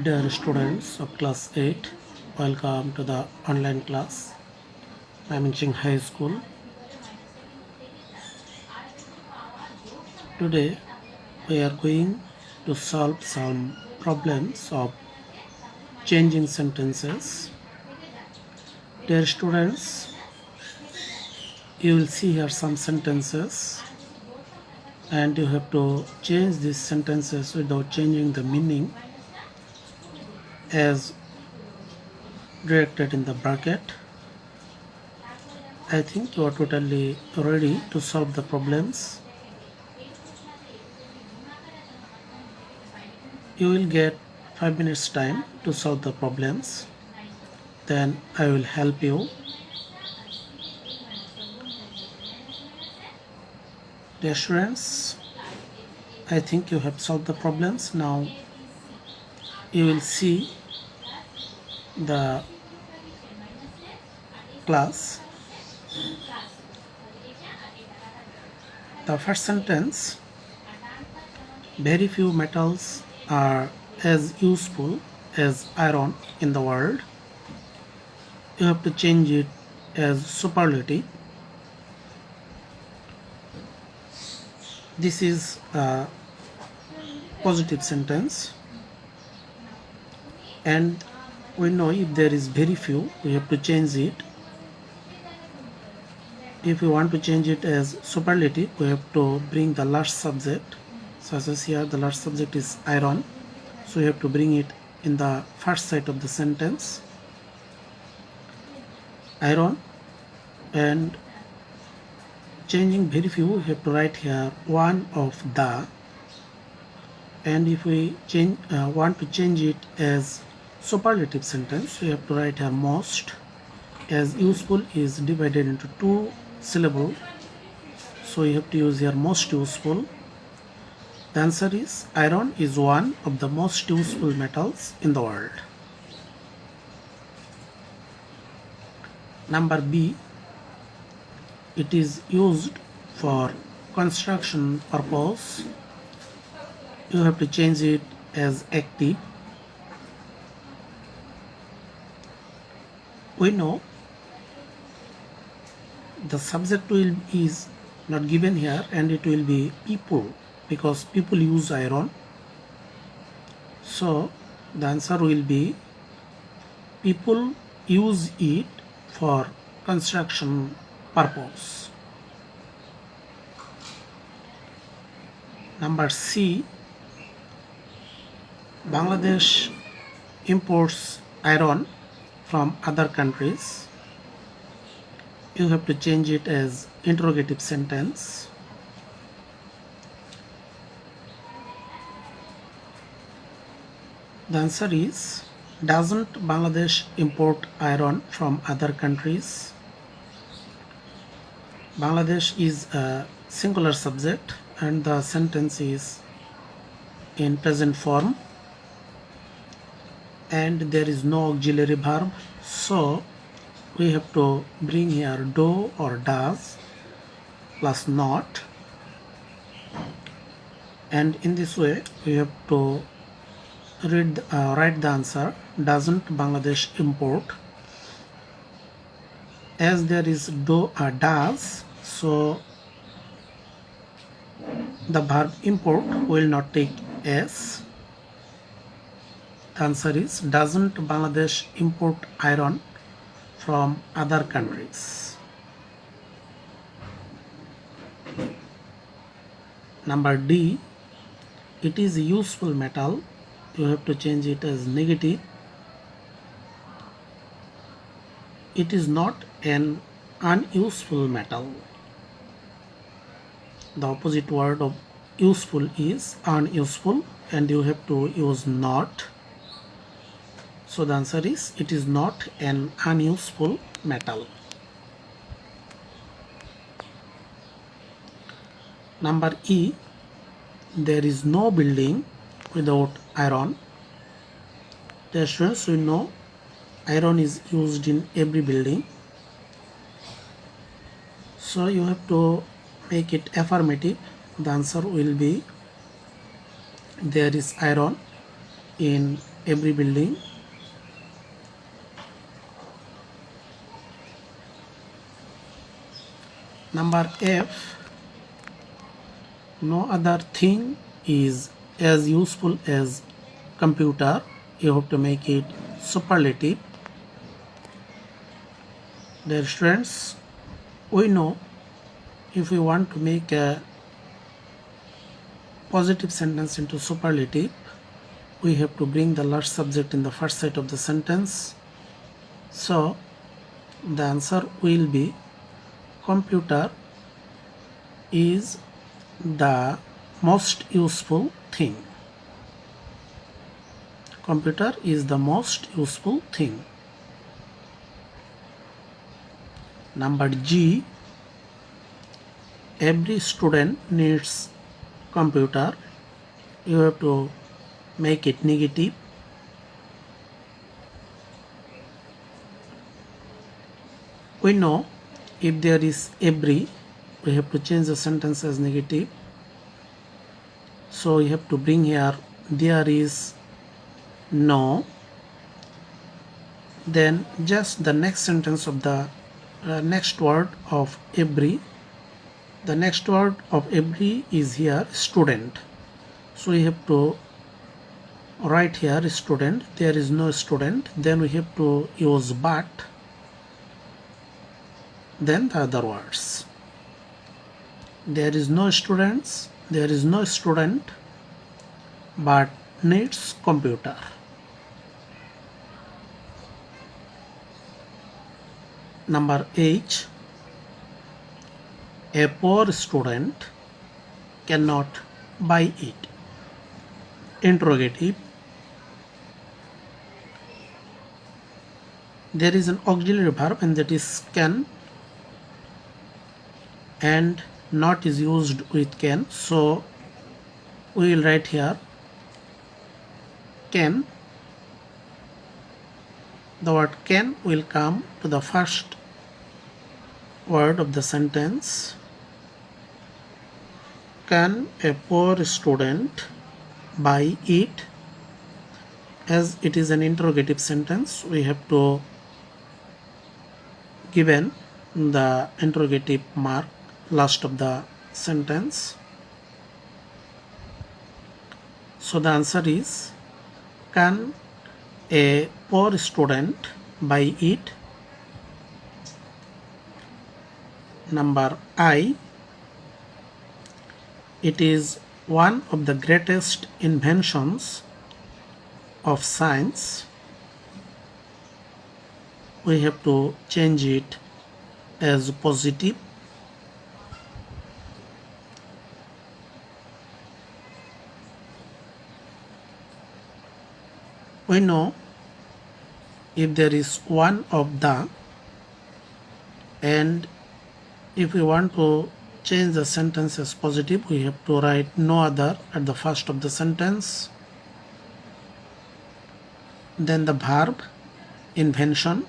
Dear students of class 8, welcome to the online class. I am in Ching High School. Today we are going to solve some problems of changing sentences. Dear students, you will see here some sentences and you have to change these sentences without changing the meaning as directed in the bracket. I think you are totally ready to solve the problems. You will get 5 minutes time to solve the problems. Then I will help you. Dear students, I think you have solved the problems. Now you will see the class. The first sentence, very few metals are as useful as iron in the world. You have to change it as superlative. This is a positive sentence, and we know if there is very few, we have to change it. If we want to change it as superlative, we have to bring the last subject. Such as here the last subject is iron, so you have to bring it in the first side of the sentence, iron. And changing very few, we have to write here one of the, and if we want to change it as superlative sentence, we have to write here most, as useful is divided into two syllables, so you have to use here most useful. The answer is iron is one of the most useful metals in the world. Number B, it is used for construction purpose. You have to change it as active. We know the subject is not given here, and it will be people, because people use iron. So the answer will be people use it for construction purpose. Number C, Bangladesh imports iron from other countries. You have to change it as interrogative sentence. The answer is, doesn't Bangladesh import iron from other countries? Bangladesh is a singular subject and the sentence is in present form, and there is no auxiliary verb, so we have to bring here do or does plus not, and in this way we have to write the answer, doesn't Bangladesh import. As there is do or does, so the verb import will not take s. The answer is, doesn't Bangladesh import iron from other countries. Number D, it is a useful metal. You have to change it as negative. It is not an unuseful metal. The opposite word of useful is unuseful, and you have to use not. So the answer is, it is not an unuseful metal. Number E, there is no building without iron. The students, we know iron is used in every building, so you have to make it affirmative. The answer will be, there is iron in every building. Number F, no other thing is as useful as computer. You have to make it superlative. Dear students, we know if we want to make a positive sentence into superlative, we have to bring the last subject in the first set of the sentence. So the answer will be computer is the most useful thing. Computer is the most useful thing. Number G, every student needs computer. You have to make it negative. We know if there is every, we have to change the sentence as negative. So you have to bring here there is no, then just the next sentence of the next word of every. The next word of every is here student. So we have to write here student. There is no student. Then we have to use but. Then the other words. There is no students. There is no student but needs computer. Number H, a poor student cannot buy it. Interrogative. There is an auxiliary verb and that is can, and not is used with can. So we will write here can. The word can will come to the first word of the sentence. Can a poor student buy it? As it is an interrogative sentence, we have to given the interrogative mark last of the sentence. So the answer is can a poor student buy it? Number I, it is one of the greatest inventions of science. We have to change it as positive. We know if there is one of the, and if we want to change the sentence as positive, we have to write no other at the first of the sentence. Then the verb invention,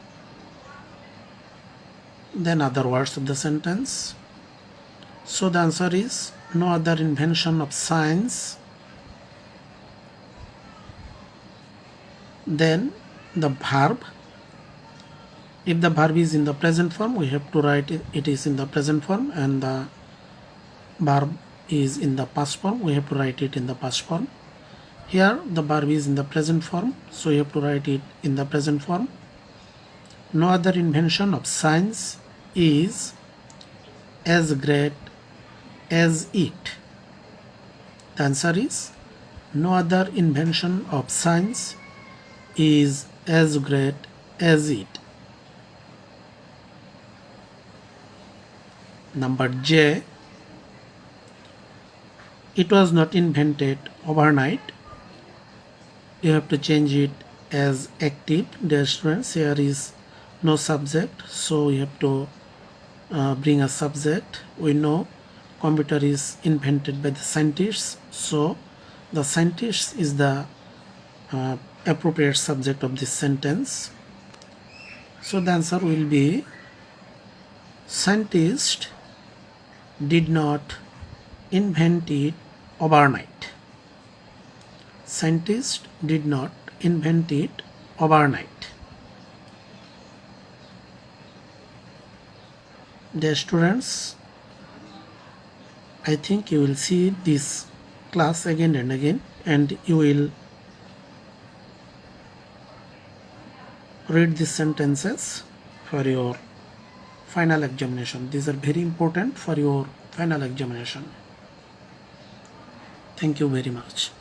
then other words of the sentence. So the answer is no other invention of science. Then the verb, if the verb is in the present form, we have to write it is in the present form, and the verb is in the past form, we have to write it in the past form. Here the verb is in the present form, so you have to write it in the present form. No other invention of science is as great as it. The answer is no other invention of science is as great as it. Number J, it was not invented overnight. You have to change it as active. Dear students, here is no subject, so you have to bring a subject. We know computer is invented by the scientists, so the scientist is the appropriate subject of this sentence. So the answer will be scientist did not invent it overnight. Scientist did not invent it overnight. Dear students, I think you will see this class again and again, and you will read these sentences for your final examination. These are very important for your final examination. Thank you very much.